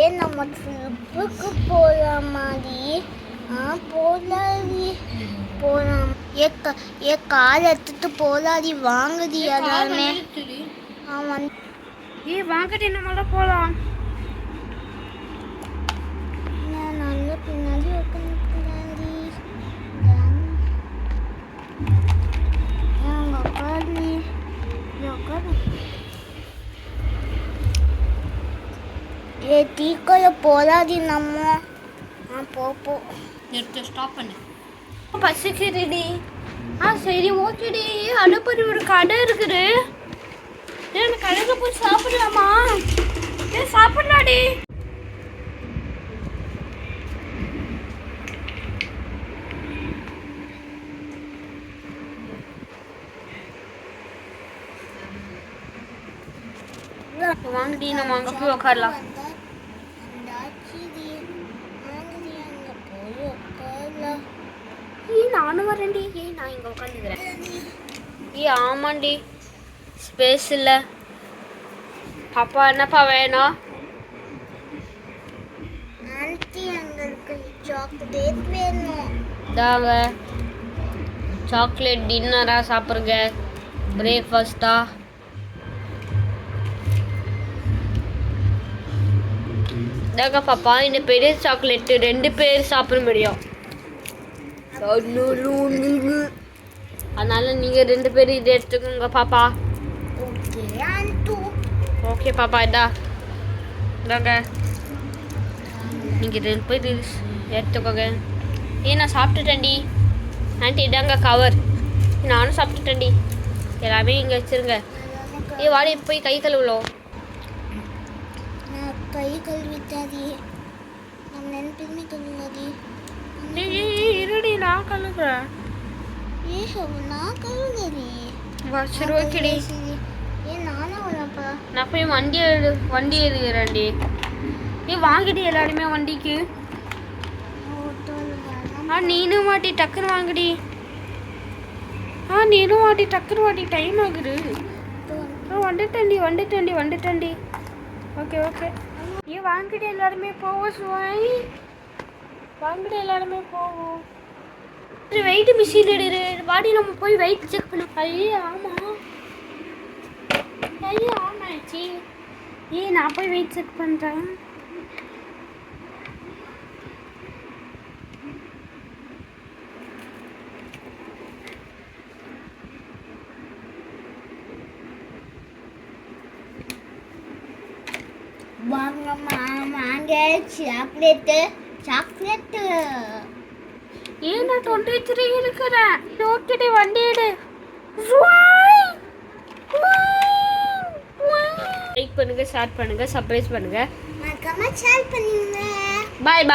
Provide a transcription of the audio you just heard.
ஏன் நம்ம ட்ரிப்புக்கு போகலாம் மாதிரி போகலாடி போகலாம் ஏ கால் எடுத்துட்டு போகலாடி வாங்குதி எல்லாருமே ஆமாம் வாங்கடி நம்மள போகலாம் நான் நல்லா பின்னாடி உட்காந்துடி உட்காந்து உட்காந்து ஏ டீக்கோல போதாடி நம்ம போ நிறுத்த ஸ்டாப் பண்ணு பசிக்குதுடி சரி ஓகேடி அடுப்பறி ஒரு கடை இருக்குது அந்த கடைக்கு போய் சாப்பிடலாமா சாப்பிடலாடி வாங்கடி நம்ம அங்கே போய் உட்காரலாம் நானும் வரேன்டி நான் இங்கே உட்காந்துக்கிறேன் ஆமாண்டி ஸ்பேஸ் இல்லை அப்பா என்னப்பா வேணும் சாக்லேட் வேணும் தாங்க சாக்லேட் டின்னரா சாப்பிடுங்க பிரேக்ஃபாஸ்டா தாங்க பாப்பா இந்த பெரிய சாக்லேட்டு 2 பேர் சாப்பிட முடியும் அதனால நீங்கள் 2 பேர் இதை எடுத்துக்கோங்க பாப்பா ஓகே பாப்பா இதாங்க நீங்கள் 2 பேர் எடுத்துக்கோங்க நான் சாப்பிட்டுட்டேன்டி ஆண்டி இதாங்க கவர் நானும் சாப்பிட்டுட்டேன்டி எல்லாமே இங்கே வச்சுருங்க வாடி போய் கை கழுவலாம் கை கழுவிட்டாதி நம்ம நினைப்பதுமே கழுவாதி இருடி நான் கழுவுறேன் நான் கழுவுனடி சரி ஓகேடி நானும் வரப்பா நான் போய் வண்டி எழுதுறேன்டி வாங்கிடி எல்லாருமே வண்டிக்கு நீனும் வாட்டி டக்குன்னு வாங்கடி நீனும் வாட்டி டக்குன்னு வாட்டி டைம் ஆகுது வந்துட்டேன்டி ஓகே வாங்கிட்டு எல்லாருமே போவோம் சுவாய் வாங்கிட்டு எல்லாருமே போவோம் வெயிட் மிஷின் எடுரு வாடி நம்ம போய் வெயிட் செக் பண்ண ஆமாச்சி நான் போய் வெயிட் செக் பண்ணுறேன் வாங்க சாக்லேட்டு நான் 23 இருக்கிறேன் ஓகேடி வண்டி எடு லைக் பண்ணுங்க ஷேர் பண்ணுங்க சப்ஸ்கிரைப் பண்ணுங்க மறக்காம ஷேர் பண்ணுங்க பாய்